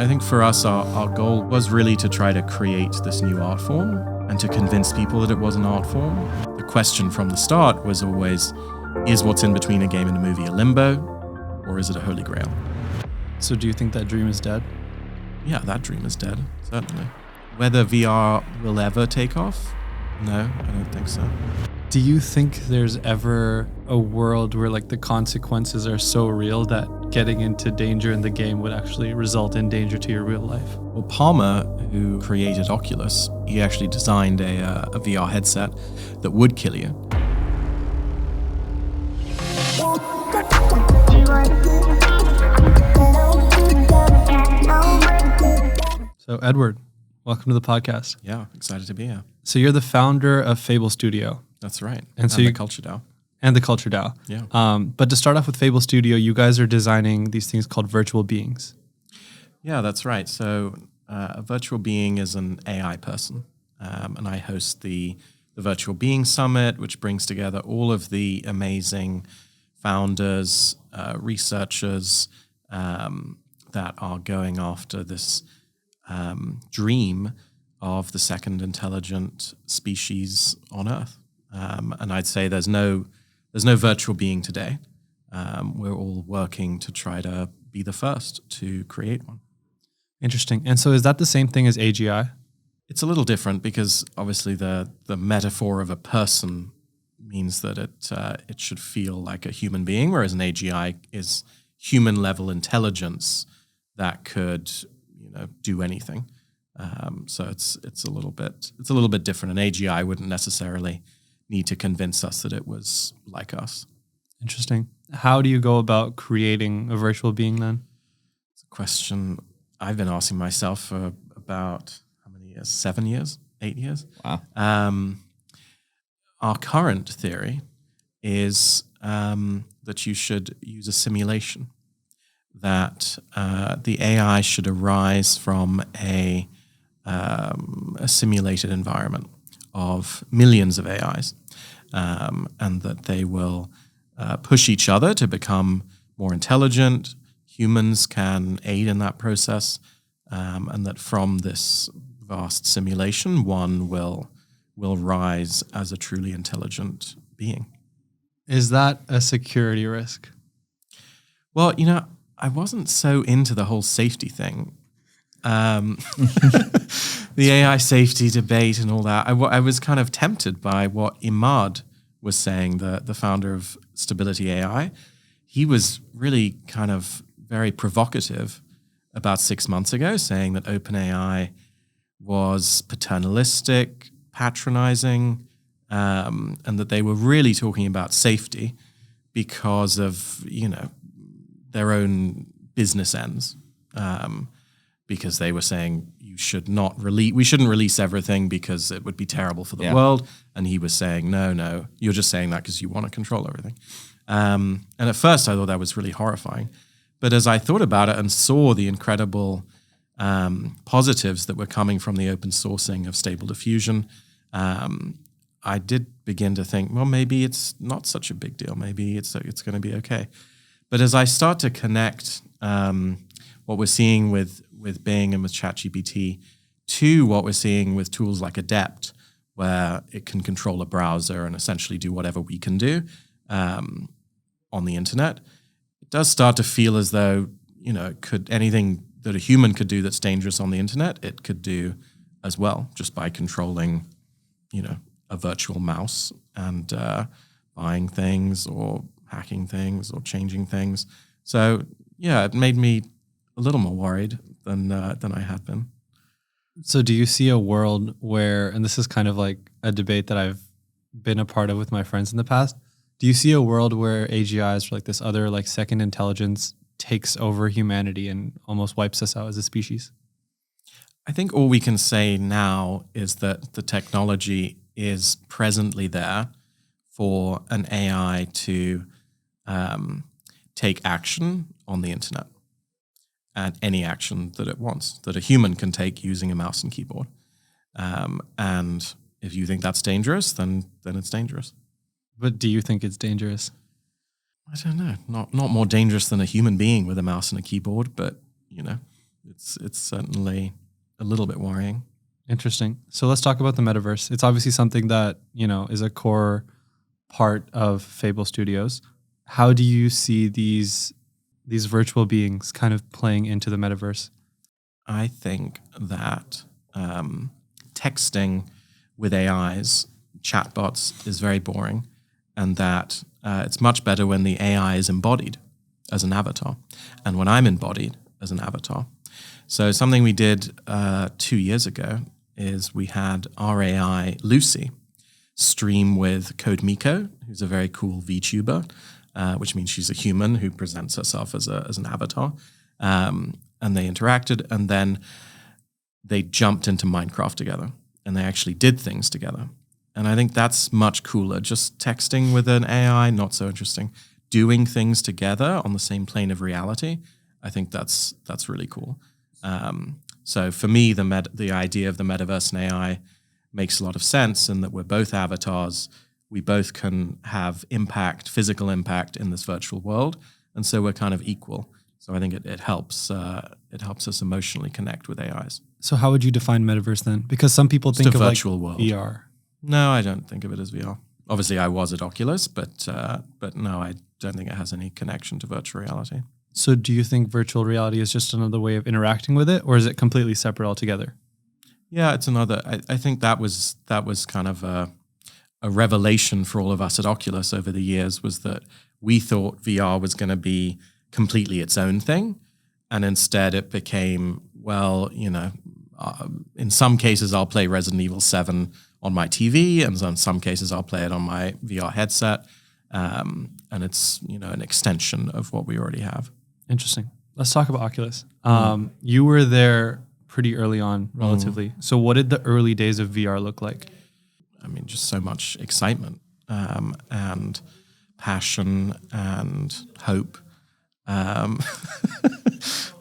I think for us, our goal was really to try to create this new art form and to convince people that it was an art form. The question from the start was always, is what's in between a game and a movie a limbo, or is it a holy grail? So do you think that dream is dead? Yeah, that dream is dead, certainly. Whether VR will ever take off? No, I don't think so. Do you think there's ever a world where like the consequences are so real that getting into danger in the game would actually result in danger to your real life? Well, Palmer, who created Oculus, he actually designed a VR headset that would kill you. So Edward, welcome to the podcast. Yeah, excited to be here. So you're the founder of Fable Studio. That's right. And so the CultureDAO. And the CultureDAO. Yeah. But to start off with Fable Studio, you guys are designing these things called virtual beings. Yeah, that's right. So a virtual being is an AI person. And I host the Virtual Being Summit, which brings together all of the amazing founders, researchers that are going after this dream of the second intelligent species on Earth. And I'd say there's no virtual being today. We're all working to try to be the first to create one. Interesting. And so is that the same thing as AGI? It's a little different because obviously the metaphor of a person means that it should feel like a human being, whereas an AGI is human level intelligence that could do anything. So it's a little bit different. An AGI wouldn't necessarily need to convince us that it was like us. Interesting. How do you go about creating a virtual being then? It's a question I've been asking myself for about how many years? 7 years? 8 years? Wow. Our current theory is that you should use a simulation, that the AI should arise from a simulated environment of millions of AIs, and that they will push each other to become more intelligent. Humans can aid in that process, and that from this vast simulation, one will rise as a truly intelligent being. Is that a security risk? Well, I wasn't so into the whole safety thing. The AI safety debate and all that. I was kind of tempted by what Imad was saying, the founder of Stability AI. He was really kind of very provocative about 6 months ago, saying that OpenAI was paternalistic, patronizing, and that they were really talking about safety because of, their own business ends. Because they were saying we shouldn't release everything because it would be terrible for the world. And he was saying, no, you're just saying that because you want to control everything. And at first I thought that was really horrifying. But as I thought about it and saw the incredible positives that were coming from the open sourcing of Stable Diffusion, I did begin to think, well, maybe it's not such a big deal. Maybe it's going to be okay. But as I start to connect what we're seeing with Bing and with ChatGPT to what we're seeing with tools like Adept, where it can control a browser and essentially do whatever we can do on the internet, it does start to feel as though, could anything that a human could do that's dangerous on the internet, it could do as well, just by controlling, a virtual mouse and buying things or hacking things or changing things. So yeah, it made me a little more worried than I had been. So do you see a world where, and this is kind of like a debate that I've been a part of with my friends in the past, do you see a world where AGIs or like this other like second intelligence takes over humanity and almost wipes us out as a species? I think all we can say now is that the technology is presently there for an AI to take action on the internet, and any action that it wants, that a human can take using a mouse and keyboard. And if you think that's dangerous, then it's dangerous. But do you think it's dangerous? I don't know. Not more dangerous than a human being with a mouse and a keyboard, but It's certainly a little bit worrying. Interesting. So let's talk about the metaverse. It's obviously something that, is a core part of Fable Studios. How do you see these virtual beings kind of playing into the metaverse? I think that texting with AIs, chatbots, is very boring, and that it's much better when the AI is embodied as an avatar, and when I'm embodied as an avatar. So something we did 2 years ago is we had our AI, Lucy, stream with CodeMiko, who's a very cool VTuber, which means she's a human who presents herself as an avatar. And they interacted, and then they jumped into Minecraft together, and they actually did things together. And I think that's much cooler. Just texting with an AI, not so interesting. Doing things together on the same plane of reality, I think that's really cool. So for me, the idea of the metaverse and AI makes a lot of sense, in that we're both avatars. We both can have impact, physical impact in this virtual world, and so we're kind of equal. So I think it helps us emotionally connect with AIs. So how would you define metaverse then? Because some people think of virtual like world. VR. No, I don't think of it as VR. Obviously, I was at Oculus, but no, I don't think it has any connection to virtual reality. So do you think virtual reality is just another way of interacting with it, or is it completely separate altogether? Yeah, it's another. I think that was kind of a revelation for all of us at Oculus over the years, was that we thought VR was going to be completely its own thing, and instead it became, in some cases I'll play Resident Evil 7 on my TV, and in some cases I'll play it on my VR headset, and it's an extension of what we already have. Interesting. Let's talk about Oculus. You were there pretty early on, relatively. So what did the early days of VR look like? I mean, just so much excitement and passion and hope.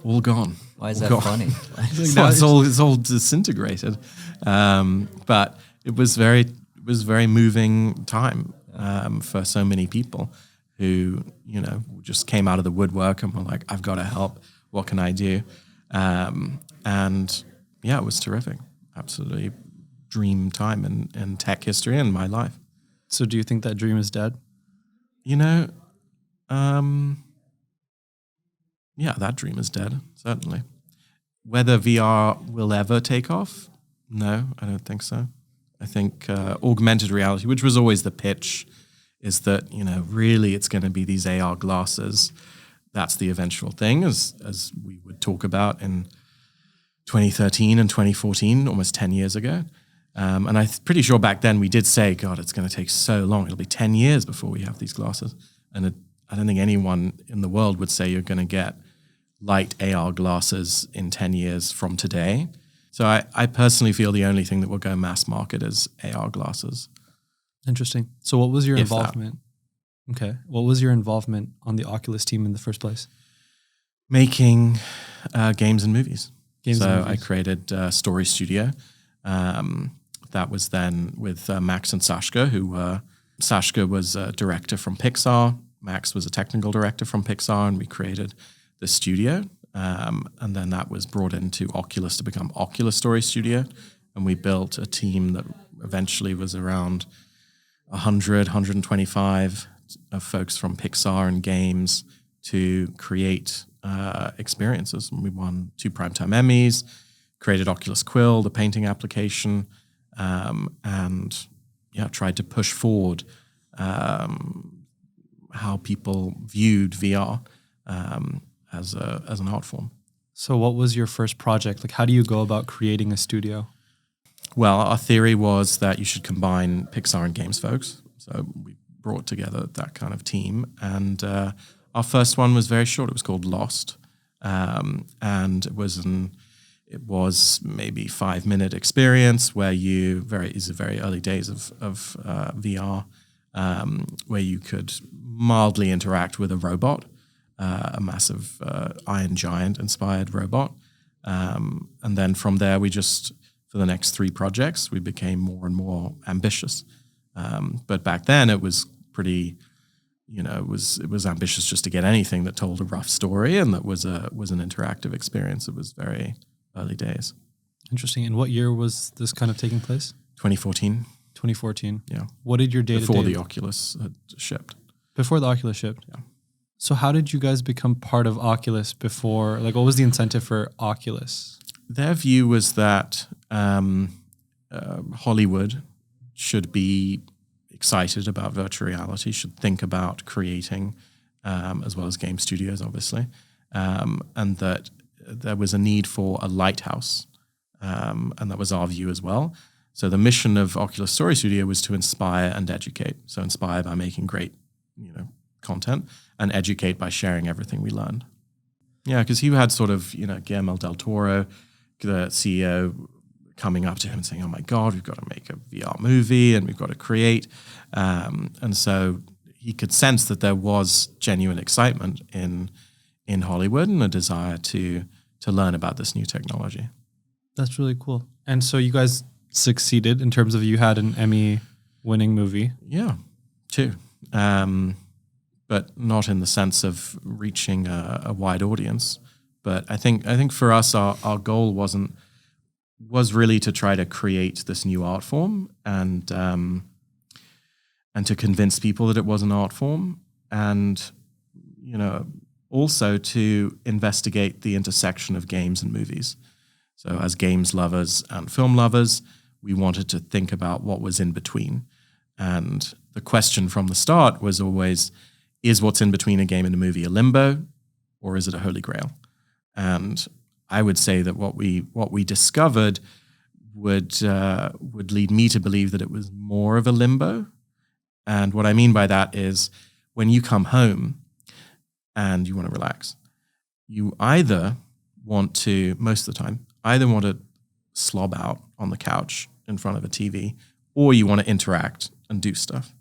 All gone. Why is that funny? It's all disintegrated. But it was very moving time for so many people who just came out of the woodwork and were like, I've got to help. What can I do? And yeah, it was terrific. Absolutely dream time in tech history and my life. So do you think that dream is dead? Yeah, that dream is dead, certainly. Whether VR will ever take off? No, I don't think so. I think augmented reality, which was always the pitch, is that, really it's going to be these AR glasses. That's the eventual thing, as we would talk about in 2013 and 2014, almost 10 years ago. And I'm pretty sure back then we did say, God, it's going to take so long. It'll be 10 years before we have these glasses. And I don't think anyone in the world would say you're going to get light AR glasses in 10 years from today. So I personally feel the only thing that will go mass market is AR glasses. Interesting. So what was your involvement? Okay. What was your involvement on the Oculus team in the first place? Making games and movies. I created Story Studio. That was then with Max and Sashka, who Sashka was a director from Pixar. Max was a technical director from Pixar, and we created the studio. And then that was brought into Oculus to become Oculus Story Studio. And we built a team that eventually was around 100, 125 of folks from Pixar and games to create experiences. And we won 2 Primetime Emmys, created Oculus Quill, the painting application, and tried to push forward how people viewed VR as an art form. So what was your first project? Like, how do you go about creating a studio? Well, our theory was that you should combine Pixar and games folks. So we brought together that kind of team. And our first one was very short. It was called Lost. And it was maybe 5-minute experience where these are very early days of VR, where you could mildly interact with a robot, a massive Iron Giant inspired robot. And then from there, for the next 3 projects, we became more and more ambitious. But back then it was pretty, it was ambitious just to get anything that told a rough story and that was an interactive experience. It was very early days. Interesting. And what year was this kind of taking place? 2014. 2014. Yeah. What did your day-to-day... Before the Oculus had shipped. Before the Oculus shipped? Yeah. So how did you guys become part of Oculus before? Like, what was the incentive for Oculus? Their view was that Hollywood should be excited about virtual reality, should think about creating, as well as game studios, obviously, and that there was a need for a lighthouse, and that was our view as well. So the mission of Oculus Story Studio was to inspire and educate. So inspire by making great, content, and educate by sharing everything we learned. Yeah, because you had sort of, Guillermo del Toro, the CEO, coming up to him and saying, "Oh my God, we've got to make a VR movie and we've got to create." And so he could sense that there was genuine excitement in Hollywood and a desire to learn about this new technology. That's really cool. And so you guys succeeded in terms of you had an Emmy-winning movie. Yeah, 2. But not in the sense of reaching a wide audience. But I think for us, our goal was really to try to create this new art form and to convince people that it was an art form, and also to investigate the intersection of games and movies. So as games lovers and film lovers, we wanted to think about what was in between. And the question from the start was always, is what's in between a game and a movie a limbo, or is it a holy grail? And I would say that what we discovered would lead me to believe that it was more of a limbo. And what I mean by that is when you come home and you want to relax, you either want to, most of the time, slob out on the couch in front of a TV, or you want to interact and do stuff.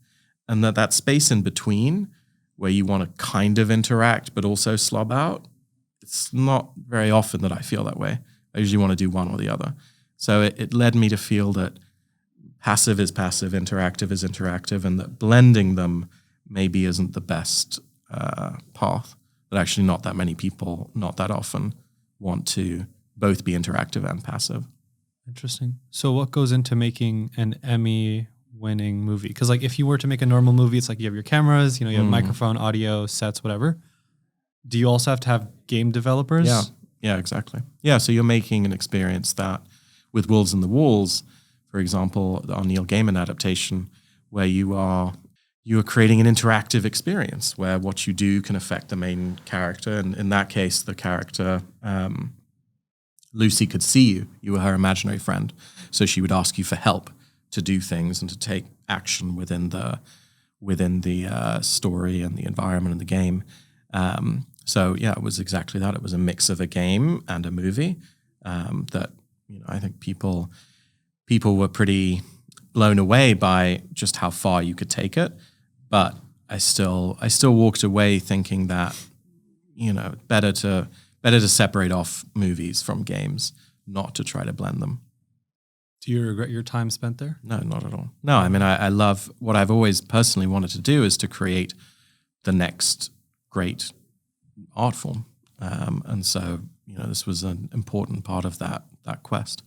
And that space in between where you want to kind of interact but also slob out, it's not very often that I feel that way. I usually want to do one or the other. So it led me to feel that passive is passive, interactive is interactive, and that blending them maybe isn't the best path. That actually not that many people, not that often, want to both be interactive and passive. Interesting. So what goes into making an Emmy-winning movie? Because if you were to make a normal movie, it's like you have your cameras, you have microphone, audio, sets, whatever. Do you also have to have game developers? Yeah, exactly. Yeah, so you're making an experience that, with Wolves in the Walls, for example, our Neil Gaiman adaptation, where you are creating an interactive experience where what you do can affect the main character. And in that case, the character, Lucy, could see you. You were her imaginary friend. So she would ask you for help to do things and to take action within the story and the environment and the game. So yeah, it was exactly that. It was a mix of a game and a movie that I think people were pretty blown away by just how far you could take it. But I still walked away thinking that better to separate off movies from games, not to try to blend them. Do you regret your time spent there? No, not at all. No, I mean, I love what I've always personally wanted to do is to create the next great art form. And so, this was an important part of that quest.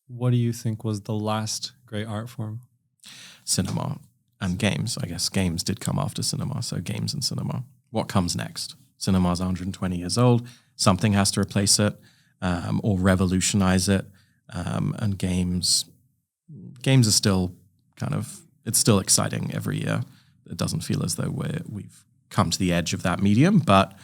What do you think was the last great art form? Cinema and games. I guess games did come after cinema, so games and cinema. What comes next? Cinema's 120 years old. Something has to replace it or revolutionize it. And games are still it's still exciting every year. It doesn't feel as though we've come to the edge of that medium, but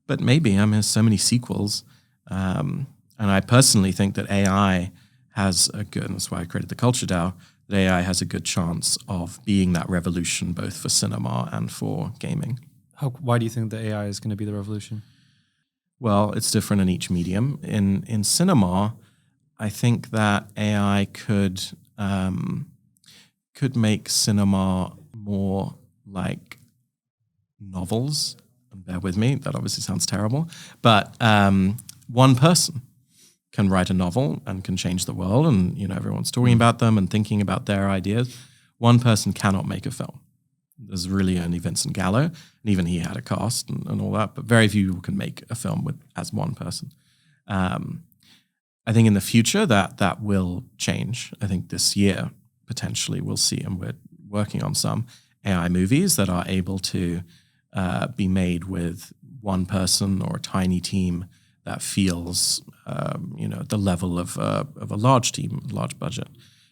maybe. There's so many sequels. And I personally think that AI has a good, and that's why I created the CultureDAO, that AI has a good chance of being that revolution both for cinema and for gaming. Why do you think that AI is going to be the revolution? Well, it's different in each medium. In cinema, I think that AI could make cinema more like novels. And bear with me, that obviously sounds terrible. But one person can write a novel and can change the world, and everyone's talking about them and thinking about their ideas. One person cannot make a film. There's really only Vincent Gallo, and even he had a cast and all that, but very few people can make a film as one person. I think in the future that will change. I think this year, potentially, we'll see, and we're working on some AI movies that are able to be made with one person or a tiny team that feels, the level of a large team, large budget.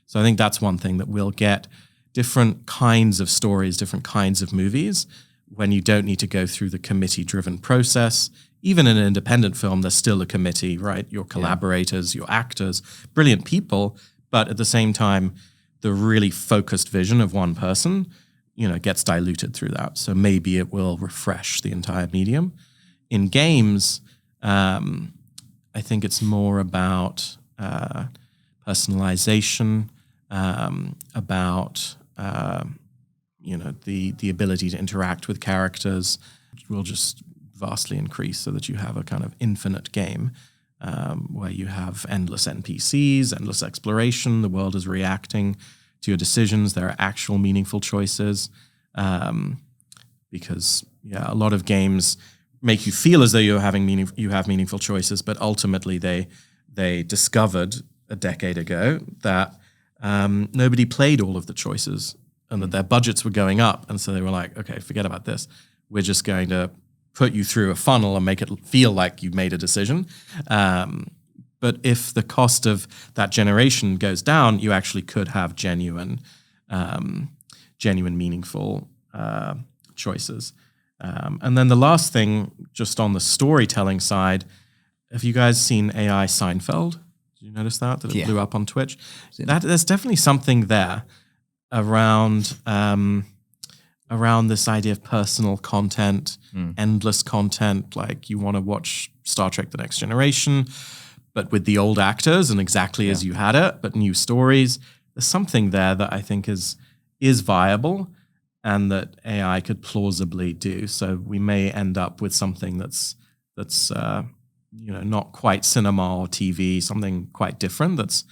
So I think that's one thing that we'll get different kinds of stories, different kinds of movies when you don't need to go through the committee-driven process. Even in an independent film, there's still a committee, right? Your collaborators, your actors, brilliant people, but at the same time, the really focused vision of one person, gets diluted through that. So maybe it will refresh the entire medium. In games, I think it's more about personalization, about the ability to interact with characters will just vastly increase, so that you have a kind of infinite game where you have endless NPCs, endless exploration. The world is reacting to your decisions. There are actual meaningful choices, because a lot of games make you feel as though you have meaningful choices, but ultimately they discovered a decade ago that nobody played all of the choices, and that their budgets were going up, and so they were like, okay, forget about this. We're just going to put you through a funnel and make it feel like you've made a decision. But if the cost of that generation goes down, you actually could have genuine, meaningful choices. And then the last thing, just on the storytelling side, have you guys seen AI Seinfeld? Did you notice that it blew up on Twitch? There's definitely something there around this idea of personal content, endless content. Like, you want to watch Star Trek: The Next Generation, but with the old actors and exactly as you had it, but new stories. There's something there that I think is viable and that AI could plausibly do. So we may end up with something that's not quite cinema or TV, something quite different that's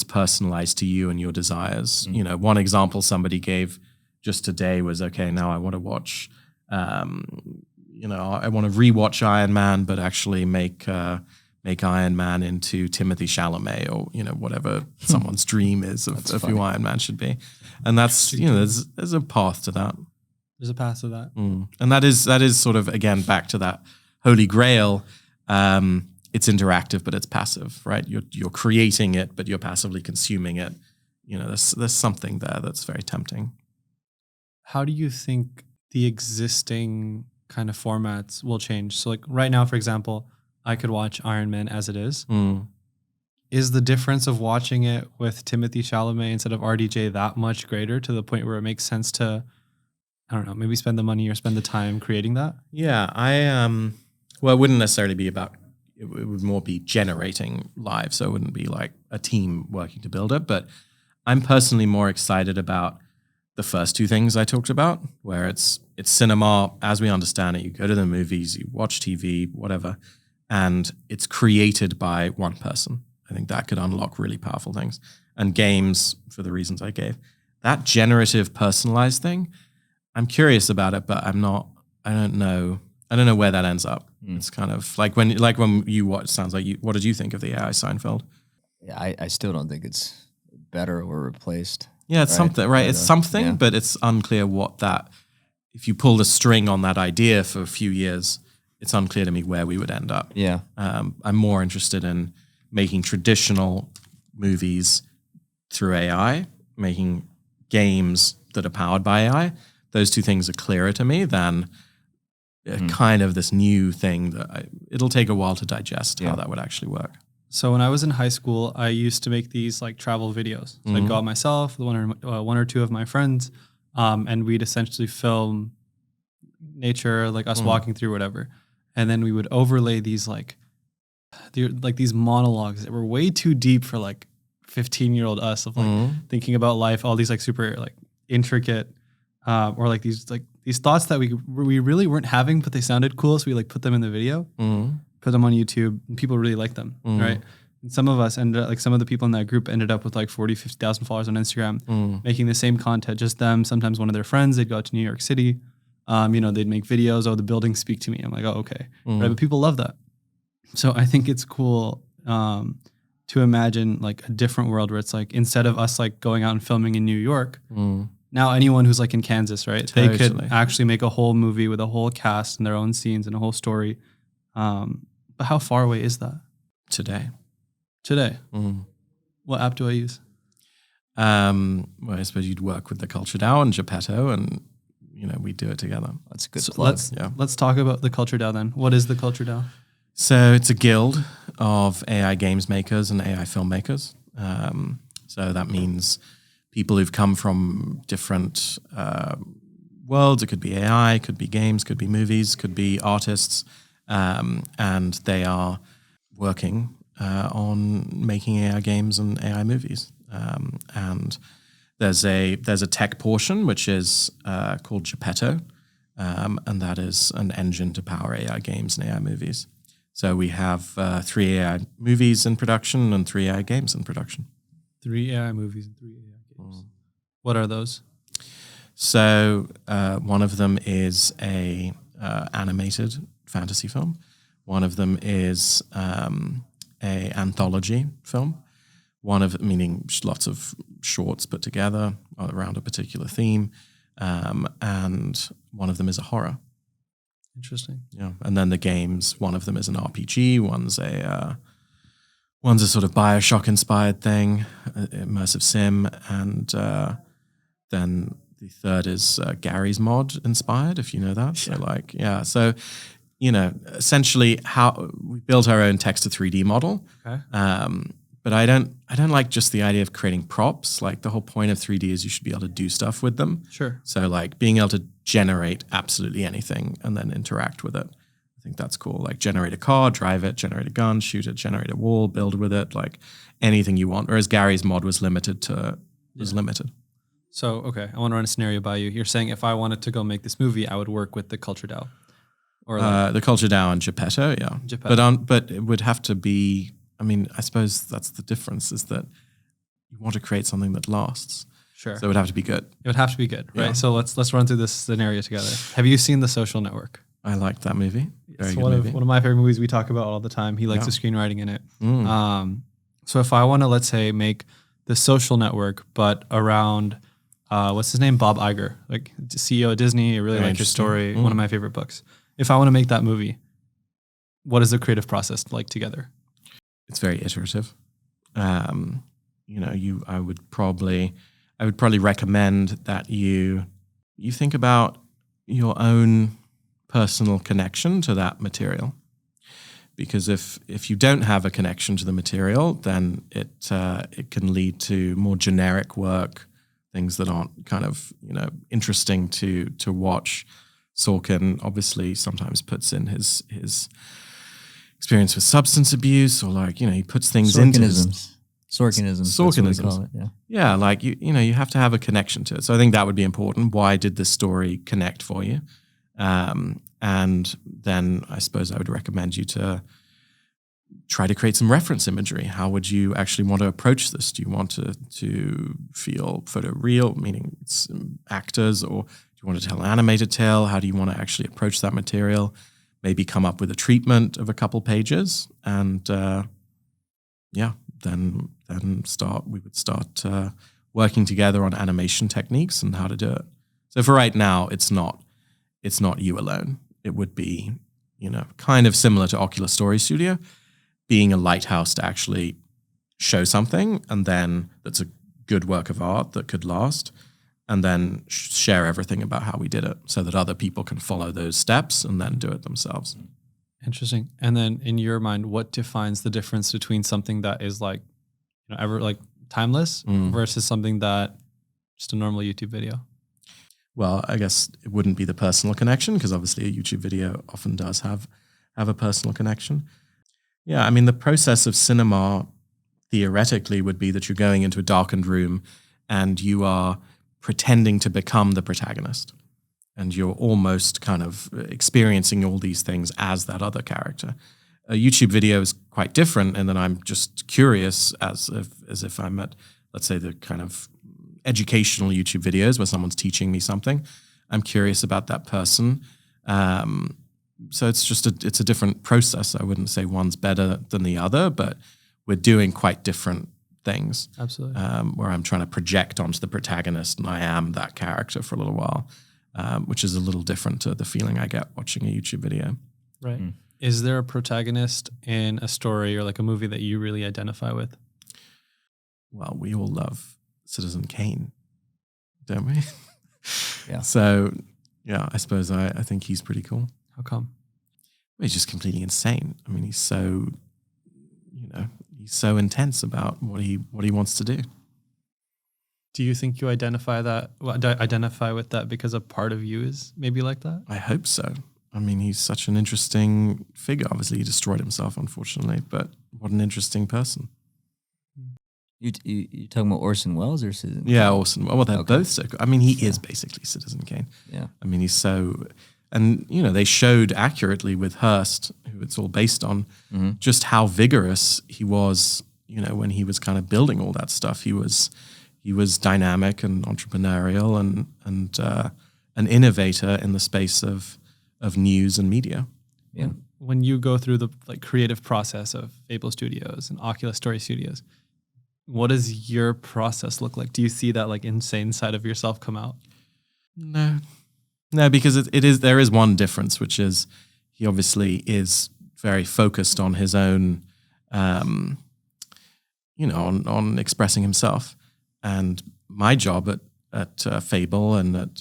personalized to you and your desires. One example somebody gave just today was, okay, now I want to watch, I want to rewatch Iron Man, but actually make Iron Man into Timothy Chalamet, or whatever someone's dream is of who Iron Man should be. And that's there's a path to that. There's a path to that. And that is sort of, again, back to that holy grail. It's interactive, but it's passive, right? You're creating it, but you're passively consuming it. There's something there that's very tempting. How do you think the existing kind of formats will change? So, like, right now, for example, I could watch Iron Man as it is. Is the difference of watching it with Timothy Chalamet instead of RDJ that much greater, to the point where it makes sense to, I don't know, maybe spend the money or spend the time creating that? Yeah, well, it wouldn't necessarily be about, it would more be generating live, so it wouldn't be like a team working to build it. But I'm personally more excited about the first two things I talked about, where it's cinema as we understand it. You go to the movies, you watch TV, whatever, and it's created by one person. I think that could unlock really powerful things. And games, for the reasons I gave. That generative, personalized thing, I'm curious about it, but I don't know where that ends up. It's kind of like when you watch, sounds like what did you think of the AI Seinfeld? Yeah, I still don't think it's better or replaced. Yeah, it's something, right? It's something, but it's unclear what that, if you pull the string on that idea for a few years, it's unclear to me where we would end up. Yeah. I'm more interested in making traditional movies through AI, making games that are powered by AI. Those two things are clearer to me than kind of this new thing that it'll take a while to digest how that would actually work. So when I was in high school, I used to make these like travel videos. So I'd go out myself, one or two of my friends, and we'd essentially film nature, like us walking through whatever. And then we would overlay these these monologues that were way too deep for like 15-year-old us, of like thinking about life, all these like super like intricate or like these thoughts that we really weren't having, but they sounded cool, so we like put them in the video, put them on YouTube, and people really liked them, right? And some of us ended up, like some of the people in that group ended up with like 40, 50,000 followers on Instagram, making the same content, just them, sometimes one of their friends, they'd go out to New York City, they'd make videos, the buildings speak to me. I'm like, oh, okay. Right? But people love that. So I think it's cool to imagine like a different world where it's like, instead of us like going out and filming in New York, now anyone who's like in Kansas, right? Totally. They could actually make a whole movie with a whole cast and their own scenes and a whole story. But how far away is that? Today. What app do I use? Well, I suppose you'd work with the CultureDAO and Geppetto, and we do it together. That's a good So plug. let's talk about the CultureDAO then. What is the CultureDAO? So it's a guild of AI games makers and AI filmmakers. So that means people who've come from different worlds. It could be AI, could be games, could be movies, could be artists, and they are working on making AI games and AI movies. And there's a tech portion which is called Geppetto, and that is an engine to power AI games and AI movies. So we have 3 AI movies in production and 3 AI games in production. 3 AI movies and 3 AI games. What are those? So one of them is a animated fantasy film. One of them is a anthology film. Meaning lots of shorts put together around a particular theme, and one of them is a horror. Interesting. Yeah, and then the games. One of them is an RPG. One's a sort of BioShock inspired thing, immersive sim, and then the third is Gary's Mod inspired. If you know that, So essentially, how we built our own text to 3D model. Okay. But I don't like just the idea of creating props. Like the whole point of 3D is you should be able to do stuff with them. Sure. So like being able to generate absolutely anything and then interact with it. I think that's cool. Like generate a car, drive it, generate a gun, shoot it, generate a wall, build with it, like anything you want. Whereas Gary's Mod was limited. So, okay, I want to run a scenario by you. You're saying if I wanted to go make this movie, I would work with the CultureDAO. Or the CultureDAO and Geppetto, yeah. Geppetto. But it would have to be, I suppose that's the difference, is that you want to create something that lasts. Sure. So it would have to be good. It would have to be good, right? Yeah. So let's run through this scenario together. Have you seen The Social Network? I liked that movie. Very It's good one movie. of my favorite movies we talk about all the time. He likes the screenwriting in it. So if I want to, let's say, make The Social Network, but around, what's his name? Bob Iger, like CEO of Disney. I really Very like his interesting. story. One of my favorite books. If I want to make that movie, what is the creative process like together? It's very iterative. I would probably recommend that you think about your own personal connection to that material, because if you don't have a connection to the material, then it can lead to more generic work, things that aren't kind of interesting to watch. Sorkin obviously sometimes puts in his experience with substance abuse, or he puts things into his Sorkinisms. That's what we call it, yeah. Yeah, like you have to have a connection to it. So I think that would be important. Why did this story connect for you? And then I suppose I would recommend you to try to create some reference imagery. How would you actually want to approach this? Do you want to feel photoreal, meaning it's actors, or do you want to tell an animated tale? How do you want to actually approach that material? Maybe come up with a treatment of a couple pages, and then we would start working together on animation techniques and how to do it. So for right now, it's not you alone. It would be, kind of similar to Oculus Story Studio, being a lighthouse to actually show something, and then that's a good work of art that could last, and then share everything about how we did it so that other people can follow those steps and then do it themselves. Interesting. And then in your mind, what defines the difference between something that is like, ever like timeless versus something that just a normal YouTube video? Well, I guess it wouldn't be the personal connection, because obviously a YouTube video often does have a personal connection. Yeah, the process of cinema theoretically would be that you're going into a darkened room and you are pretending to become the protagonist. And you're almost kind of experiencing all these things as that other character. A YouTube video is quite different, and then I'm just curious as if I'm at, let's say, the kind of educational YouTube videos where someone's teaching me something. I'm curious about that person. So it's a different process. I wouldn't say one's better than the other, but we're doing quite different things. Absolutely. Where I'm trying to project onto the protagonist, and I am that character for a little while, which is a little different to the feeling I get watching a YouTube video. Right. Is there a protagonist in a story or like a movie that you really identify with? Well, we all love Citizen Kane, don't we? Yeah. So, yeah, I suppose I think he's pretty cool. How come? He's just completely insane. I mean, he's so intense about what he wants to do. Do you think you identify with that because a part of you is maybe like that? I hope so. I mean, he's such an interesting figure. Obviously, he destroyed himself, unfortunately, but what an interesting person. You talking about Orson Welles or Citizen Kane? Yeah, Orson. Well, they're both so cool. I mean, he is basically Citizen Kane. Yeah. I mean, he's so... And, they showed accurately with Hearst, who it's all based on, just how vigorous he was, when he was kind of building all that stuff. He was dynamic and entrepreneurial and an innovator in the space of news and media. Yeah. When you go through the creative process of Fable Studios and Oculus Story Studios, what does your process look like? Do you see that insane side of yourself come out? No, because there is one difference, which is he obviously is very focused on his own, on expressing himself. And my job at Fable and at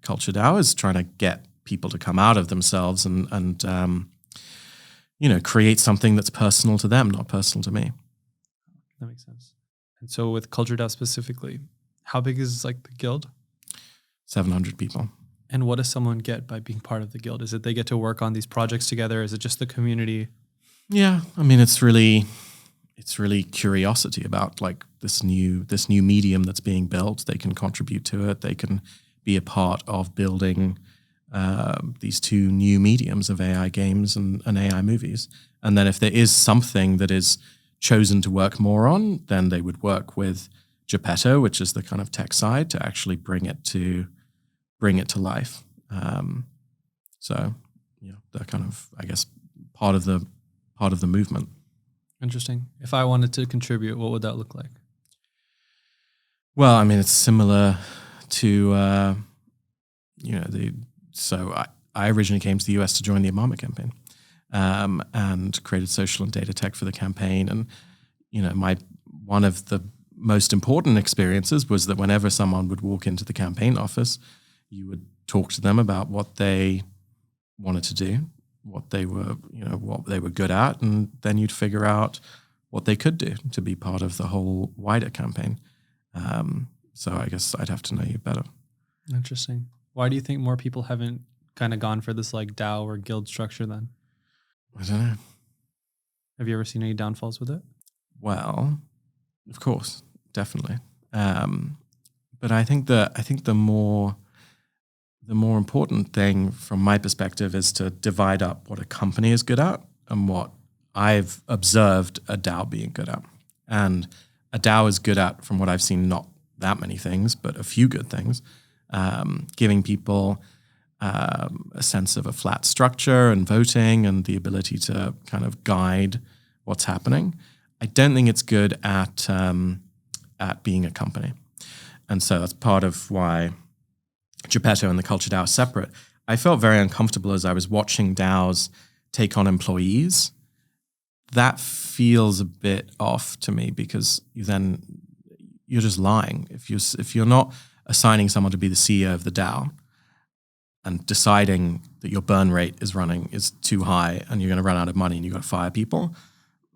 CultureDAO is trying to get people to come out of themselves and create something that's personal to them, not personal to me. That makes sense. And so with CultureDAO specifically, how big is the guild? 700 people. And what does someone get by being part of the guild? Is it they get to work on these projects together? Is it just the community? Yeah, I mean, it's really curiosity about this new medium that's being built. They can contribute to it. They can be a part of building these two new mediums of AI games and AI movies. And then if there is something that is chosen to work more on, then they would work with Geppetto, which is the kind of tech side, to actually bring it to life. So yeah, they're kind of, I guess, part of the movement. Interesting. If I wanted to contribute, what would that look like? Well, I mean, it's similar to so I originally came to the US to join the Obama campaign, and created social and data tech for the campaign. And one of the most important experiences was that whenever someone would walk into the campaign office, you would talk to them about what they wanted to do, what they were good at, and then you'd figure out what they could do to be part of the whole wider campaign. So I guess I'd have to know you better. Interesting. Why do you think more people haven't kind of gone for this DAO or guild structure then? I don't know. Have you ever seen any downfalls with it? Well, of course, definitely. But I think the more important thing from my perspective is to divide up what a company is good at and what I've observed a DAO being good at. And a DAO is good at, from what I've seen, not that many things, but a few good things. Giving people a sense of a flat structure and voting and the ability to kind of guide what's happening. I don't think it's good at being a company. And so that's part of why Geppetto and the CultureDAO are separate. I felt very uncomfortable as I was watching DAOs take on employees. That feels a bit off to me, because you're just lying. If you're not assigning someone to be the CEO of the DAO and deciding that your burn rate is too high and you're going to run out of money and you've got to fire people,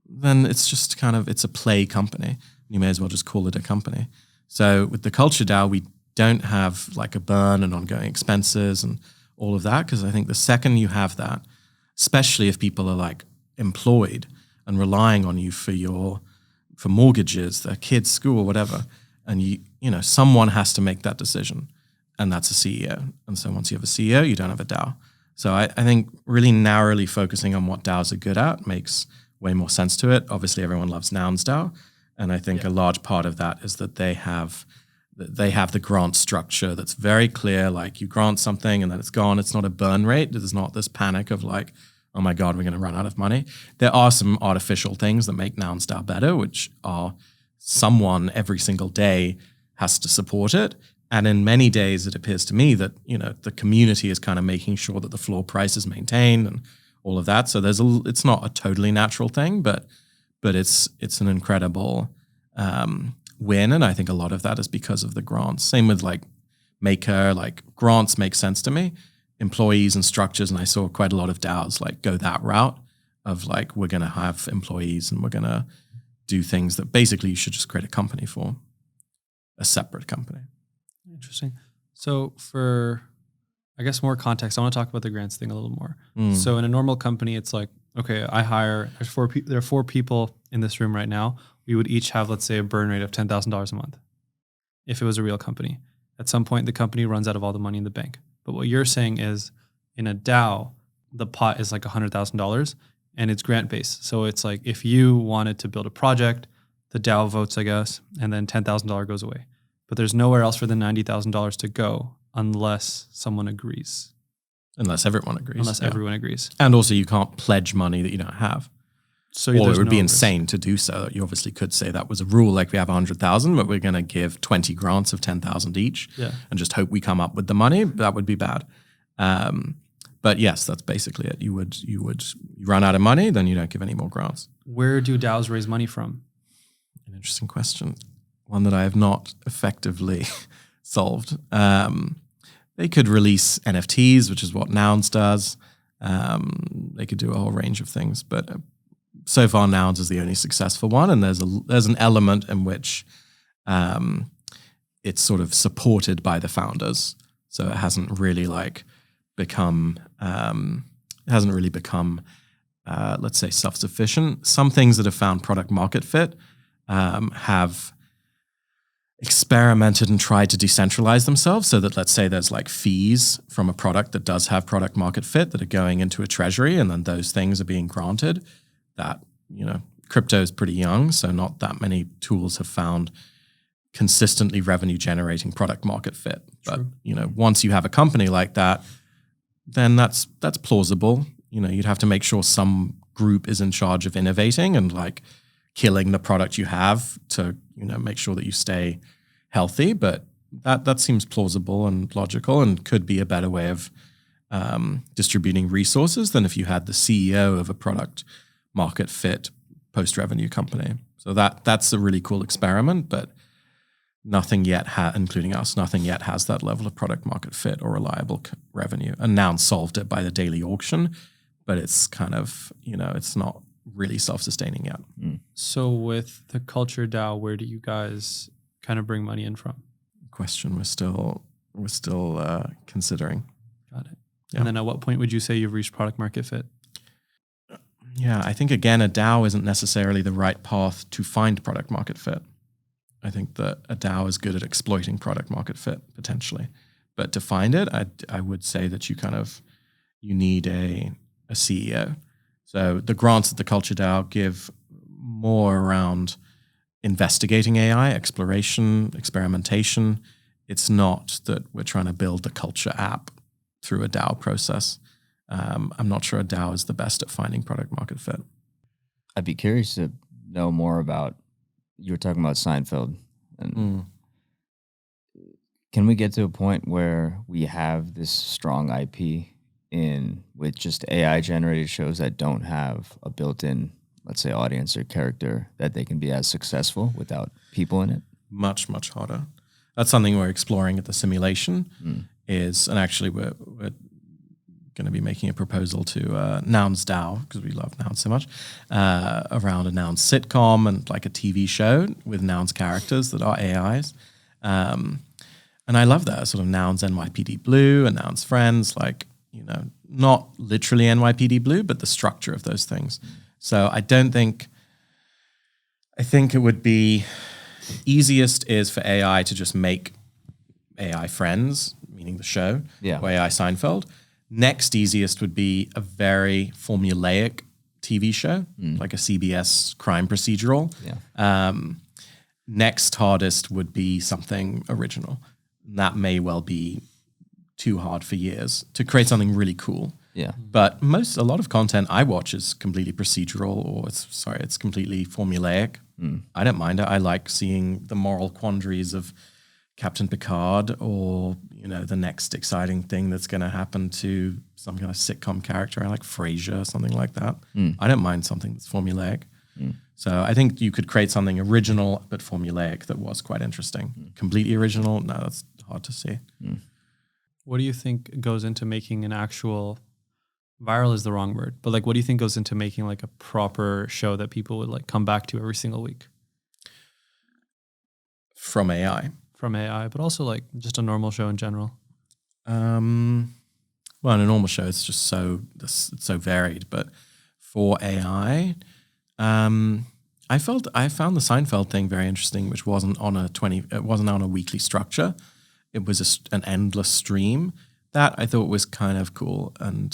then it's just it's a play company. You may as well just call it a company. So with the CultureDAO, we don't have a burn and ongoing expenses and all of that, because I think the second you have that, especially if people are employed and relying on you for mortgages, their kids' school, whatever, and someone has to make that decision, and that's a CEO. And so once you have a CEO, you don't have a DAO. So I think really narrowly focusing on what DAOs are good at makes way more sense to it. Obviously, everyone loves Nouns DAO, and I think a large part of that is that they have the grant structure that's very clear. Like you grant something and then it's gone. It's not a burn rate. There's not this panic of like, oh my God, we're going to run out of money. There are some artificial things that make Nouns DAO better, which are someone every single day has to support it. And in many days, it appears to me that, the community is kind of making sure that the floor price is maintained and all of that. So it's not a totally natural thing, but it's an incredible win. And I think a lot of that is because of the grants. Same with like Maker, like grants make sense to me. Employees and structures, and I saw quite a lot of DAOs like go that route of like, we're going to have employees and we're going to do things that basically you should just create a company for, a separate company. Interesting. So for, I guess, more context, I want to talk about the grants thing a little more. So in a normal company, it's like, okay, I hire, there are 4 people in this room right now. We would each have, let's say, a burn rate of $10,000 a month if it was a real company. At some point, the company runs out of all the money in the bank. But what you're saying is in a DAO, the pot is like $100,000 and it's grant-based. So it's like if you wanted to build a project, the DAO votes, I guess, and then $10,000 goes away. But there's nowhere else for the $90,000 to go unless someone agrees. Unless everyone agrees. Everyone agrees. And also you can't pledge money that you don't have. So or it would be insane to do so. You obviously could say that was a rule, like we have 100,000, but we're going to give 20 grants of 10,000 each and just hope we come up with the money. That would be bad. But yes, that's basically it. You run out of money, then you don't give any more grants. Where do DAOs raise money from? An interesting question. One that I have not effectively solved. They could release NFTs, which is what Nouns does. They could do a whole range of things, but so far Nouns is the only successful one, and there's an element in which it's sort of supported by the founders, so it hasn't really become let's say self-sufficient. Some things that have found product market fit have experimented and tried to decentralize themselves so that, let's say, there's like fees from a product that does have product market fit that are going into a treasury, and then those things are being granted. That, crypto is pretty young, so not that many tools have found consistently revenue generating product market fit. True. But, once you have a company like that, then that's plausible. You'd have to make sure some group is in charge of innovating and like killing the product you have to, make sure that you stay healthy. But that seems plausible and logical and could be a better way of distributing resources than if you had the CEO of a product market fit post-revenue company. So that's a really cool experiment, but nothing yet, including us, nothing yet has that level of product market fit or reliable revenue. And Nouns solved it by the daily auction, but it's kind of, it's not really self-sustaining yet. So with the CultureDAO, where do you guys kind of bring money in from? Question we're still considering. Got it. Yeah. And then at what point would you say you've reached product market fit? Yeah, I think again, a DAO isn't necessarily the right path to find product market fit. I think that a DAO is good at exploiting product market fit potentially, but to find it, I would say that you need a CEO. So the grants that the CultureDAO give more around investigating AI, exploration, experimentation. It's not that we're trying to build a culture app through a DAO process. I'm not sure a DAO is the best at finding product market fit. I'd be curious to know more about, you were talking about Seinfeld. And can we get to a point where we have this strong IP with just AI generated shows that don't have a built-in, let's say, audience or character, that they can be as successful without people in it? Much, much harder. That's something we're exploring at the simulation and actually we're going to be making a proposal to Nouns DAO, because we love Nouns so much, around a Nouns sitcom and like a TV show with Nouns characters that are AIs. And I love that, sort of Nouns NYPD Blue and Nouns Friends, not literally NYPD Blue, but the structure of those things. So I think it would be easiest is for AI to just make AI Friends, meaning the show, or AI Seinfeld. Next easiest would be a very formulaic TV show, like a CBS crime procedural. Yeah. Next hardest would be something original. That may well be too hard for years to create something really cool. Yeah. But a lot of content I watch is completely procedural, or it's completely formulaic. I don't mind it. I like seeing the moral quandaries of Captain Picard, or the next exciting thing that's going to happen to some kind of sitcom character. I like Frasier, something like that. I don't mind something that's formulaic. So I think you could create something original but formulaic that was quite interesting. Completely original? No, that's hard to see. What do you think goes into making an actual, viral is the wrong word, but like what do you think goes into making like a proper show that people would like come back to every single week? From AI. From AI, but also like just a normal show in general. Well, in a normal show, it's just so varied. But for AI, I found the Seinfeld thing very interesting, which wasn't on a weekly structure. It was an endless stream. That I thought was kind of cool, and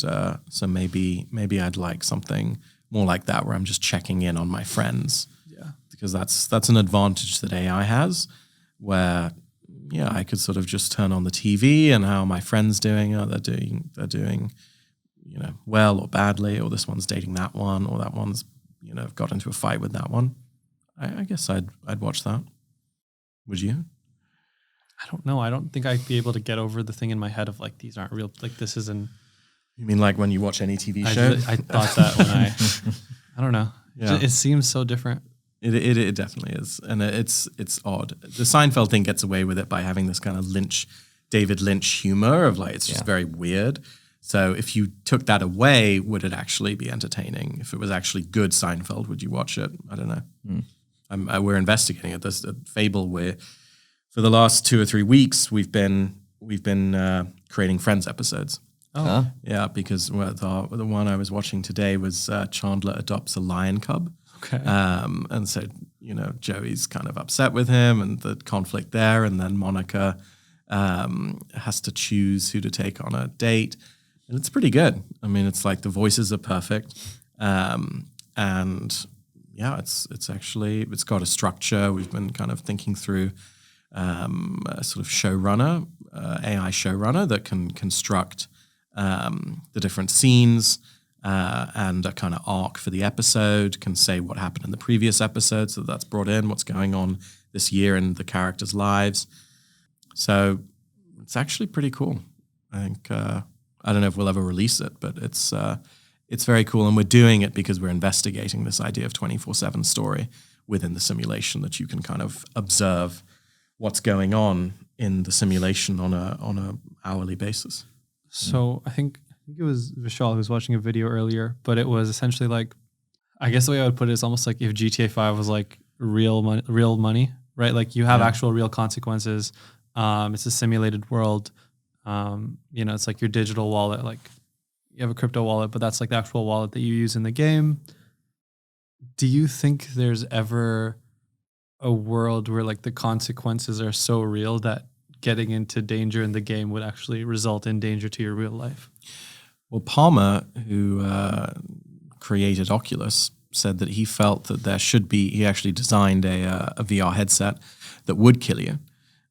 so maybe I'd like something more like that, where I'm just checking in on my friends. Yeah, because that's an advantage that AI has, where I could sort of just turn on the TV and how are my friends doing? They're doing well or badly, or this one's dating that one, or that one's got into a fight with that one. I guess I'd watch that. Would you? I don't know. I don't think I'd be able to get over the thing in my head of like, these aren't real. Like this isn't. You mean like when you watch any TV show? I thought that when I don't know. Yeah. It seems so different. It definitely is. And it's odd. The Seinfeld thing gets away with it by having this kind of David Lynch humor of like, it's just very weird. So if you took that away, would it actually be entertaining? If it was actually good Seinfeld, would you watch it? I don't know. We're investigating it. There's a Fable where for the last 2 or 3 weeks, we've been creating Friends episodes. Oh, yeah, because the one I was watching today was Chandler adopts a lion cub. okay. And so Joey's kind of upset with him, and the conflict there, and then Monica has to choose who to take on a date, and it's pretty good. I mean, it's like the voices are perfect, and it's got a structure. We've been kind of thinking through a sort of showrunner, AI showrunner that can construct the different scenes and a kind of arc for the episode, can say what happened in the previous episode, so that's brought in what's going on this year in the characters' lives. So it's actually pretty cool. I think I don't know if we'll ever release it, but it's very cool, and we're doing it because we're investigating this idea of 24/7 story within the simulation, that you can kind of observe what's going on in the simulation on a hourly basis. So I think it was Vishal who was watching a video earlier, but it was essentially like, I guess the way I would put it is almost like if GTA 5 was like real money, right? Like you have actual real consequences. It's a simulated world. It's like your digital wallet, like you have a crypto wallet, but that's like the actual wallet that you use in the game. Do you think there's ever a world where like the consequences are so real that getting into danger in the game would actually result in danger to your real life? Well, Palmer, who created Oculus, said that he felt that there should be, he actually designed a VR headset that would kill you.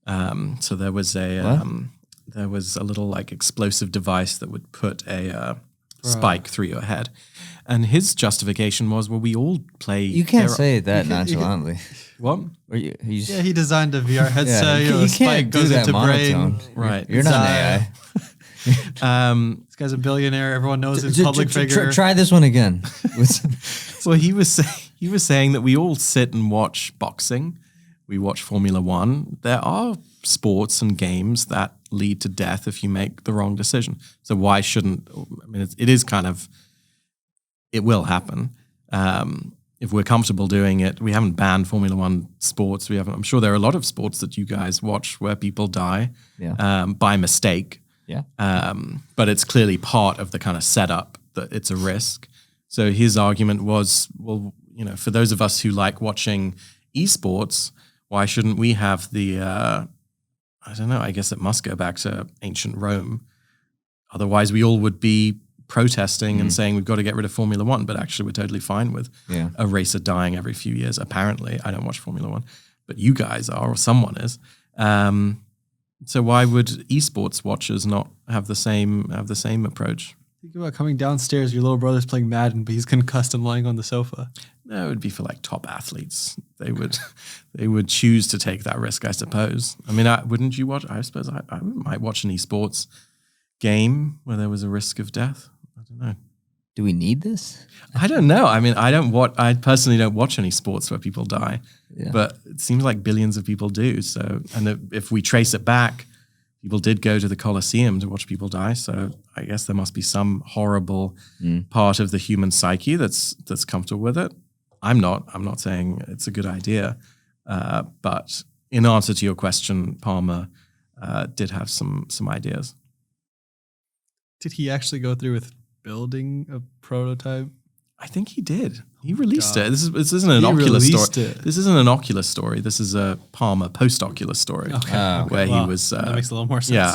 So there was a little like explosive device that would put a spike through your head. And his justification was, well, we all play. You can't say that nonchalantly. What? He designed a VR headset. You can't do that monotone. Brain. Right. You're not an AI. This guy's a billionaire. Everyone knows his public figure. Try this one again. Well, he was saying that we all sit and watch boxing. We watch Formula One. There are sports and games that lead to death if you make the wrong decision. So why shouldn't? I mean, it will happen. If we're comfortable doing it, we haven't banned Formula One sports. I'm sure there are a lot of sports that you guys watch where people die by mistake. Yeah. But it's clearly part of the kind of setup that it's a risk. So his argument was, well, for those of us who like watching esports, why shouldn't we have the, I don't know, I guess it must go back to ancient Rome, Otherwise, we all would be protesting and saying we've got to get rid of Formula One, but actually we're totally fine with a racer dying every few years. Apparently, I don't watch Formula One, but you guys are, or someone is. So why would esports watchers not have the same approach? Think about coming downstairs, your little brother's playing Madden, but he's concussed and lying on the sofa. No, it would be for like top athletes. They would choose to take that risk, I suppose. I mean, wouldn't you watch? I suppose I might watch an esports game where there was a risk of death. I don't know. Do we need this? I don't know. I mean, I personally don't watch any sports where people die, but it seems like billions of people do. So, and if we trace it back, people did go to the Colosseum to watch people die. So I guess there must be some horrible part of the human psyche that's comfortable with it. I'm not saying it's a good idea, but in answer to your question, Palmer did have some ideas. Did he actually go through with building a prototype? I think he did. He released it. This isn't an Oculus story. This isn't an Oculus story. This is a Palmer post-Oculus story. Okay. Where he was... that makes a little more sense. Yeah,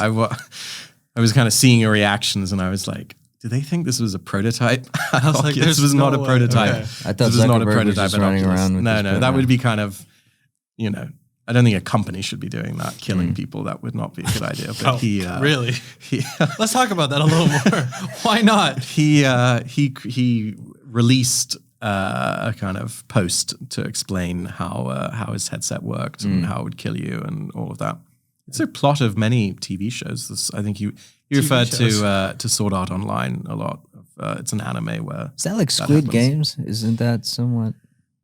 I was kind of seeing your reactions and I was like, do they think this was a prototype? I was like, this was not a prototype. Okay. I thought this was not a Zuckerberg was prototype just at running Oculus. around with No, that would be kind of, I don't think a company should be doing that, killing people. That would not be a good idea. But really? Let's talk about that a little more. Why not? He released a kind of post to explain how his headset worked and how it would kill you and all of that. It's a plot of many TV shows. I think you referred to Sword Art Online a lot. It's an anime where is that like Squid Games? Isn't that somewhat?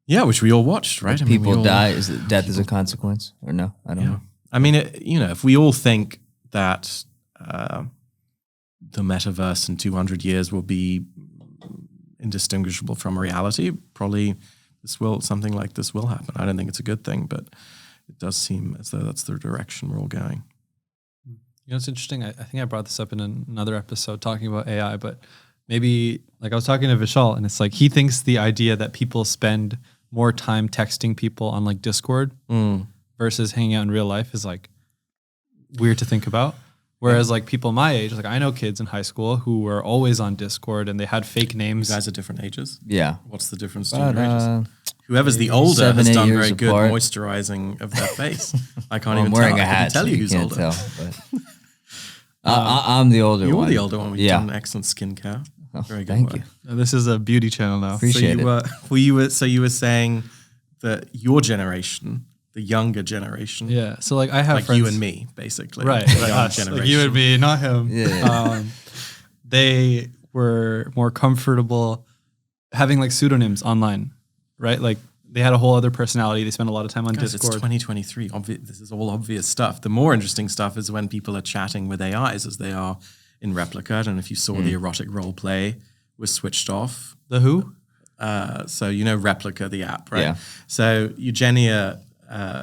Yeah, which we all watched, right? People die. Is it death is a consequence, or no? I don't know. I mean, if we all think that the metaverse in 200 years will be indistinguishable from reality, probably something like this will happen. I don't think it's a good thing, but it does seem as though that's the direction we're all going. It's interesting. I think I brought this up in another episode talking about AI, but maybe like I was talking to Vishal, and it's like he thinks the idea that people spend more time texting people on like Discord versus hanging out in real life is like weird to think about. Whereas like people my age, like I know kids in high school who were always on Discord and they had fake names. You guys are different ages? Yeah. What's the difference between your ages? Whoever's the older has done very good moisturizing of their face. I can't even wearing tell. A hat, I can tell you who's older. Tell, but I'm the older one. You're the older one. We've done excellent skincare. Very good thank work. you. This is a beauty channel now. Appreciate it. So you were saying that your generation, the younger generation, so like I have like friends, you and me, basically, right? Us, like you and me, not him. Yeah. They were more comfortable having like pseudonyms online, right? Like they had a whole other personality. They spent a lot of time on Guys, Discord. It's 2023. This is all obvious stuff. The more interesting stuff is when people are chatting with AIs as they are in Replica. And if you saw the erotic role play was switched off. The who? So Replica, the app, right? Yeah. So Eugenia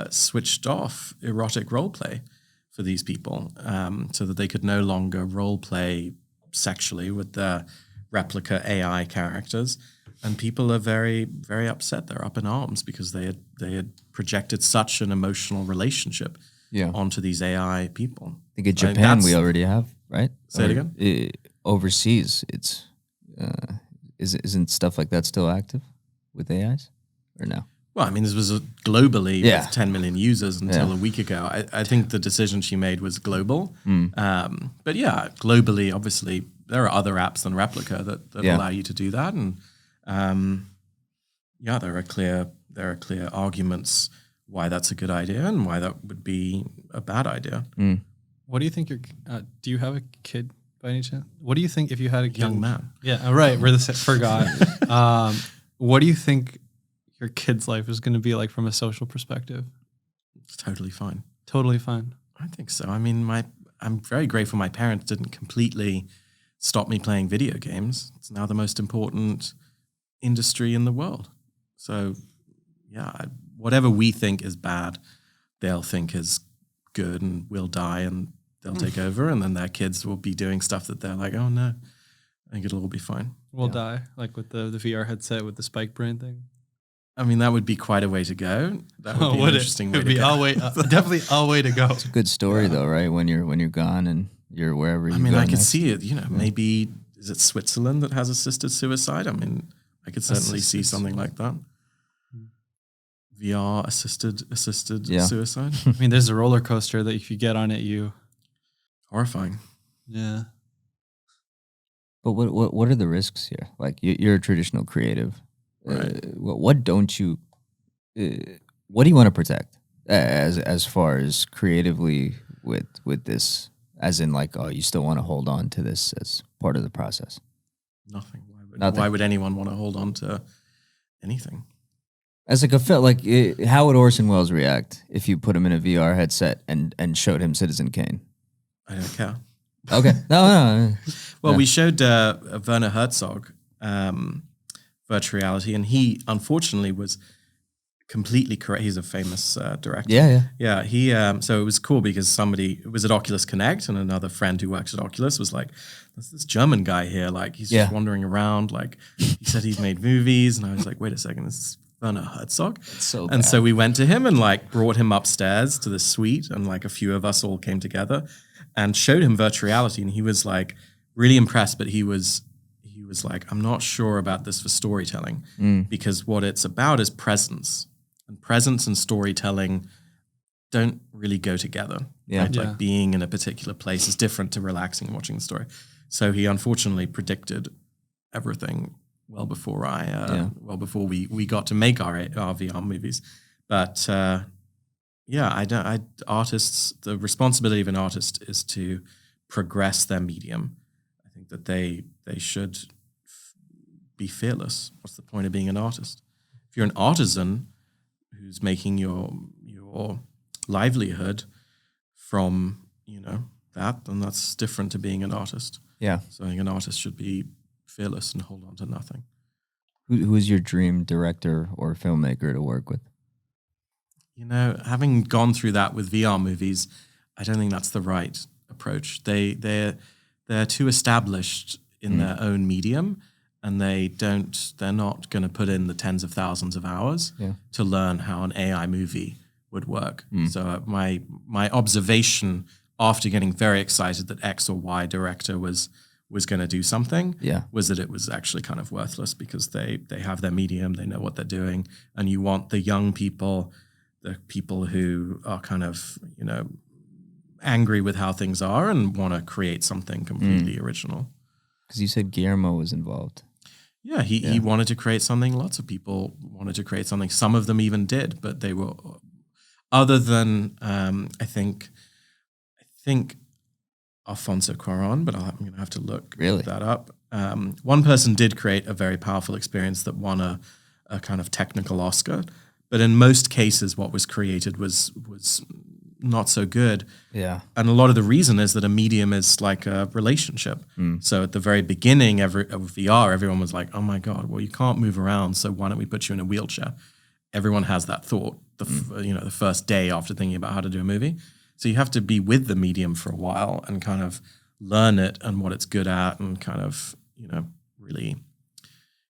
switched off erotic role play for these people so that they could no longer role play sexually with the Replica AI characters. And people are very, very upset. They're up in arms because they had projected such an emotional relationship onto these AI people. I think in Japan we already have, right? Say it again? Overseas, it's isn't stuff like that still active with AIs or no? Well, I mean, this was globally with 10 million users until a week ago. I think the decision she made was global. But yeah, globally, obviously, there are other apps than Replica that allow you to do that. And there are clear arguments why that's a good idea and why that would be a bad idea. What do you think do you have a kid by any chance? What do you think if you had a kid? Young man. Yeah, right. We're the forgot. What do you think your kid's life is going to be like from a social perspective? It's totally fine. Totally fine. I think so. I mean, I'm very grateful my parents didn't completely stop me playing video games. It's now the most important industry in the world. So, whatever we think is bad, they'll think is good, and we'll die, and they'll take over, and then their kids will be doing stuff that they're like, oh no, I think it'll all be fine. We'll die, like with the VR headset with the spike brain thing. I mean, that would be quite a way to go. That would be an interesting way to go. Definitely a way to go. It's a good story though, right? When you're gone and you're wherever you I mean, go I could next. see it. Maybe is it Switzerland that has assisted suicide? I mean, I could certainly see something like that. VR assisted suicide. I mean, there's a roller coaster that if you get on it, you Horrifying. yeah. But what are the risks here? Like you're a traditional creative. Right. What don't you? What do you want to protect as far as creatively with this? As in, like, you still want to hold on to this as part of the process? Nothing. Nothing. Why would anyone want to hold on to anything? As like a film, like how would Orson Welles react if you put him in a VR headset and showed him Citizen Kane? I don't care. Okay, no. Well, we showed Werner Herzog virtual reality, and he unfortunately was completely correct. He's a famous director. Yeah. He so it was cool because it was at Oculus Connect, and another friend who works at Oculus was like, "There's this German guy here, like he's just wandering around. Like he said he's made movies," and I was like, "Wait a second, this is Werner Herzog." So we went to him and like brought him upstairs to the suite, and like a few of us all came together and showed him virtual reality, and he was like really impressed, but he was like, "I'm not sure about this for storytelling because what it's about is presence. And presence and storytelling don't really go together. Yeah. Right? Like being in a particular place is different to relaxing and watching the story." So he unfortunately predicted everything well before we got to make our VR movies. But artists, the responsibility of an artist is to progress their medium. I think that they should be fearless. What's the point of being an artist? If you're an artisan who's making your livelihood from that, then that's different to being an artist. Yeah. So I think an artist should be fearless and hold on to nothing. Who is your dream director or filmmaker to work with? Having gone through that with VR movies, I don't think that's the right approach. They're too established in their own medium, and they're not going to put in the tens of thousands of hours to learn how an AI movie would work. So my observation after getting very excited that X or Y director was going to do something was that it was actually kind of worthless because they have their medium, they know what they're doing, and you want the young people, the people who are kind of, angry with how things are and want to create something completely original. Because you said Guillermo was involved. Yeah, he wanted to create something. Lots of people wanted to create something. Some of them even did, but they were, other than I think Alfonso Cuarón, but I'm going to have to look that up. One person did create a very powerful experience that won a kind of technical Oscar, but in most cases, what was created was not so good. Yeah. And a lot of the reason is that a medium is like a relationship. So at the very beginning of VR, everyone was like, "Oh my God, well, you can't move around, so why don't we put you in a wheelchair?" Everyone has that thought the first day after thinking about how to do a movie. So you have to be with the medium for a while and kind of learn it and what it's good at and kind of, really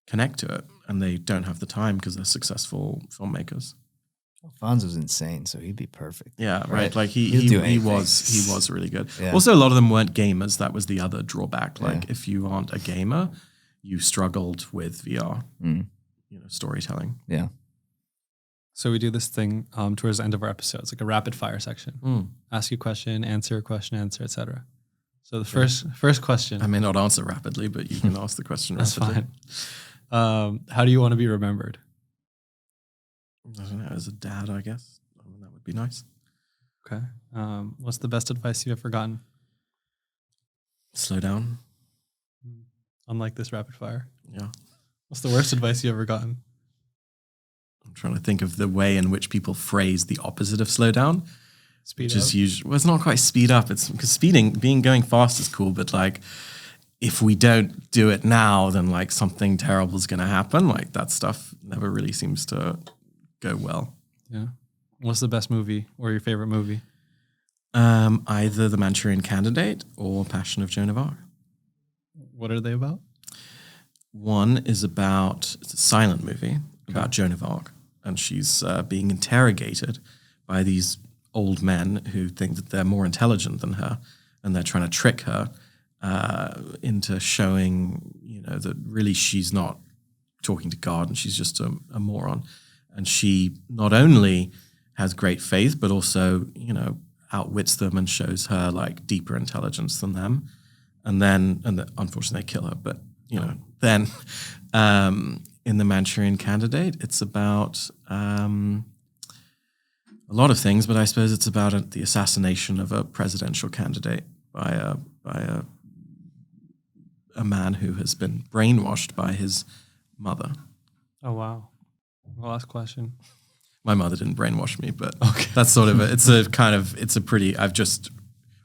connect to it. And they don't have the time because they're successful filmmakers. Alfonso's insane, so he'd be perfect. Yeah, right. Like he was really good. Yeah. Also, a lot of them weren't gamers. That was the other drawback. Like if you aren't a gamer, you struggled with VR, storytelling. Yeah. So we do this thing towards the end of our episodes, like a rapid fire section. Ask you a question, answer, etc. So the first question. I may not answer rapidly, but you can ask the question rapidly. Fine. How do you want to be remembered? I don't know, as a dad, I guess. That would be nice. Okay. What's the best advice you've ever gotten? Slow down. Unlike this rapid fire. Yeah. What's the worst advice you ever gotten? I'm trying to think of the way in which people phrase the opposite of slow down. Speed which up. is usually, well, it's not quite speed up. It's because going fast is cool, but like if we don't do it now, then like something terrible is going to happen. Like that stuff never really seems to go well. Yeah. What's the best movie or your favorite movie? Either The Manchurian Candidate or Passion of Joan of Arc. What are they about? One is it's a silent movie about Joan of Arc, and she's being interrogated by these old men who think that they're more intelligent than her, and they're trying to trick her into showing, that really she's not talking to God and she's just a moron. And she not only has great faith, but also, outwits them and shows her like deeper intelligence than them. And then, unfortunately, they kill her. But, then in The Manchurian Candidate, it's about a lot of things, but I suppose it's about the assassination of a presidential candidate by a man who has been brainwashed by his mother. Oh, wow. Well, last question. My mother didn't brainwash me, but that's sort of I've just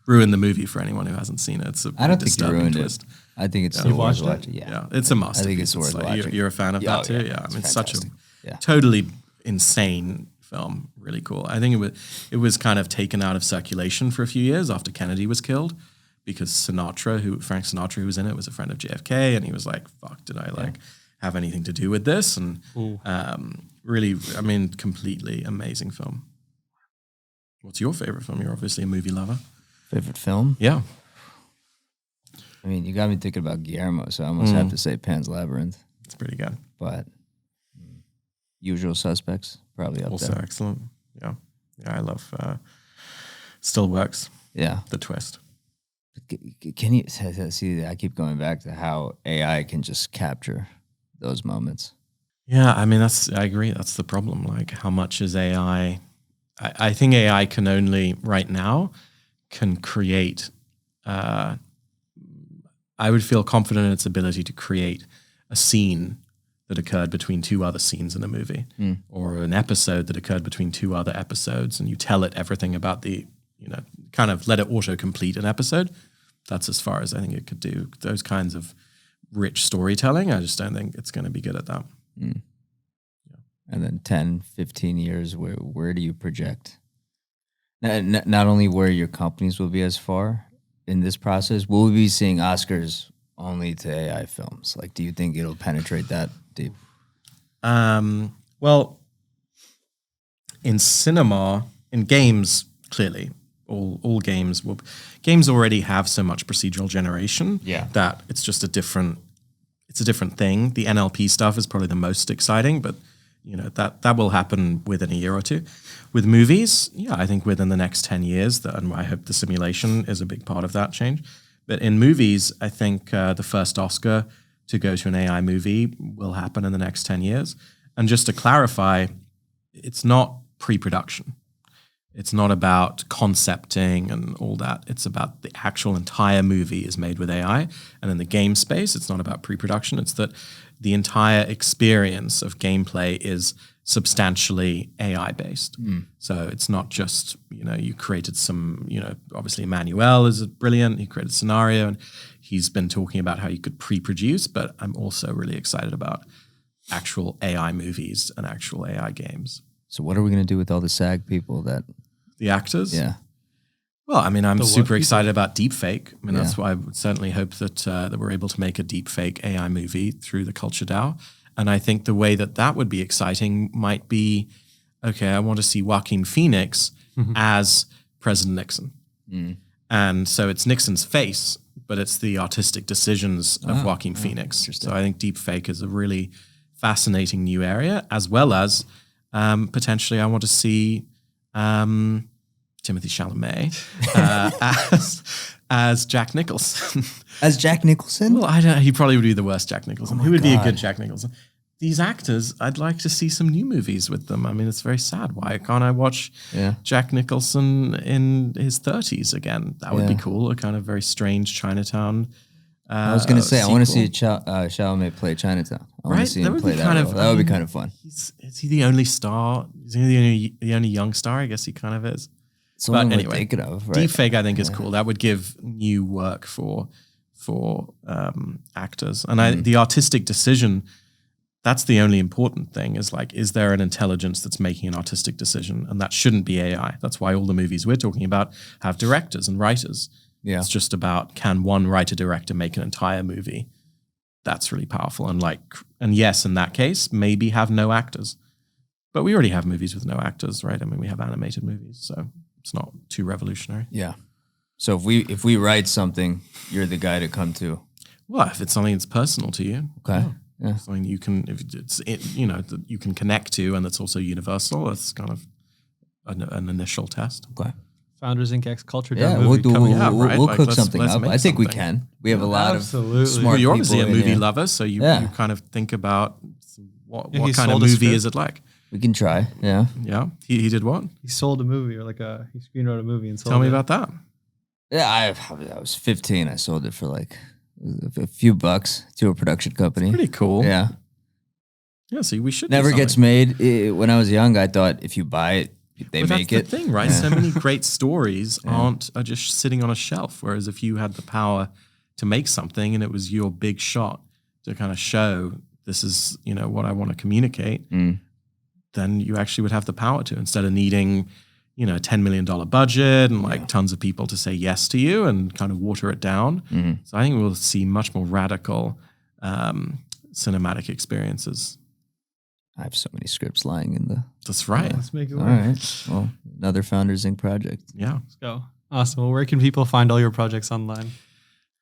ruined the movie for anyone who hasn't seen it. It's a I don't think you disturbing ruined twist. it. I think it's You've still worth watched it? watching. Yeah. It's a masterpiece. I think it's worth watching. You're a fan of that too? Yeah. Yeah. I mean, it's such a fantastic. totally insane film. Really cool. I think it was kind of taken out of circulation for a few years after Kennedy was killed, because Frank Sinatra, who was in it, was a friend of JFK, and he was like, fuck, did I have anything to do with this? And really, I mean, completely amazing film. What's your favorite film? You're obviously a movie lover. Favorite film? Yeah. I mean, you got me thinking about Guillermo, so I almost have to say Pan's Labyrinth. It's pretty good. But Usual Suspects, probably up Also there. excellent. Yeah. Yeah, I love Still Works. Yeah. The twist. Can you see? I keep going back to how AI can just capture those moments. Yeah, I mean, I agree. That's the problem. Like, how much is AI? I think AI can only, right now, can create, I would feel confident in its ability to create a scene that occurred between two other scenes in a movie, or an episode that occurred between two other episodes, and you tell it everything about the, kind of let it auto-complete an episode. That's as far as I think it could do. Those kinds of rich storytelling, I just don't think it's going to be good at that. Yeah. And then 10, 15 years, where do you project? Not only where your companies will be as far in this process, will we be seeing Oscars only to AI films? Like, do you think it'll penetrate that deep? Well, in cinema, in games, clearly, all games already have so much procedural generation that it's just a different thing. The NLP stuff is probably the most exciting, but that will happen within a year or two. With movies, I think within the next 10 years, and I hope the simulation is a big part of that change. But in movies, I think the first Oscar to go to an AI movie will happen in the next 10 years. And just to clarify, it's not pre-production. It's not about concepting and all that. It's about the actual entire movie is made with AI. And in the game space, it's not about pre-production. It's that the entire experience of gameplay is substantially AI-based. So it's not just, you created some, obviously Emmanuel is brilliant. He created a scenario, and he's been talking about how you could pre-produce, but I'm also really excited about actual AI movies and actual AI games. So what are we going to do with all the SAG people that... The actors? Yeah. Well, I mean, I'm The super what excited about deepfake. I mean, that's Yeah. why I would certainly hope that we're able to make a deepfake AI movie through the CultureDAO. And I think the way that would be exciting might be, okay, I want to see Joaquin Phoenix as President Nixon. And so it's Nixon's face, but it's the artistic decisions of Joaquin Phoenix. So I think deepfake is a really fascinating new area, as well as potentially I want to see Timothy Chalamet as Jack Nicholson. As Jack Nicholson? Well, I don't know. He probably would be the worst Jack Nicholson. Who would be a God. good Jack Nicholson? These actors, I'd like to see some new movies with them. I mean, it's very sad. Why can't I watch Jack Nicholson in his 30s again? That would be cool. A kind of very strange Chinatown. I was going to say, sequel. I want to see Chalamet play Chinatown. I want to see him play that role. That would be kind of fun. Is he the only star? Is he the only young star? I guess he kind of is. It's the one But we're anyway, thinking of, right? Deepfake, I think, is cool. That would give new work for actors. And the artistic decision, that's the only important thing, is like, is there an intelligence that's making an artistic decision? And that shouldn't be AI. That's why all the movies we're talking about have directors and writers. Yeah. It's just about, can one writer-director make an entire movie? That's really powerful. And yes, in that case, maybe have no actors. But we already have movies with no actors, right? I mean, we have animated movies, so it's not too revolutionary. Yeah. So if we write something, you're the guy to come to. Well, if it's something that's personal to you, Okay. Yeah. something you can, if it's that you can connect to, and that's also universal. That's kind of an initial test. Okay. Founders Inc. X CultureDAO Yeah, movie coming out. right? we'll Like, cook let's- something let's up. make I think we something. can. We have a lot Absolutely. of smart Well, you're obviously a people in movie here. lover, so you kind of think about what Yeah, he kind of sold a movie script. is it like? We can try. Yeah. Yeah, he did what? He sold a movie, or he screenwrote a movie and sold Tell me it. about that. Yeah, I was 15. I sold it for like a few bucks to a production company. Pretty cool. Yeah. Yeah, so we should do Never gets something. made. When I was young, I thought if you buy it, they But make that's it. the thing, right? Yeah. So many great stories are just sitting on a shelf. Whereas if you had the power to make something and it was your big shot to kind of show this is, what I want to communicate, then you actually would have the power to, instead of needing, a $10 million budget and tons of people to say yes to you and kind of water it down. So I think we'll see much more radical cinematic experiences. I have so many scripts lying in the. That's right. Let's make it All work. right. Well, another Founders Inc. project. Yeah. Let's go. Awesome. Well, where can people find all your projects online?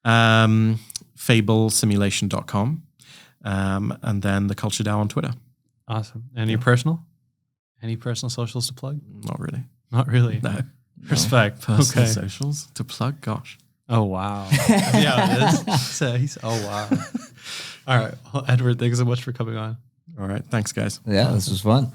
Fablesimulation.com. And then the CultureDAO on Twitter. Awesome. Any personal socials to plug? Not really. Not really. No. Respect. Personal Okay. socials to plug. Gosh. Oh, wow. Yeah, it is. So oh, wow. All right. Well, Edward, thanks so much for coming on. All right. Thanks, guys. Yeah, this was fun.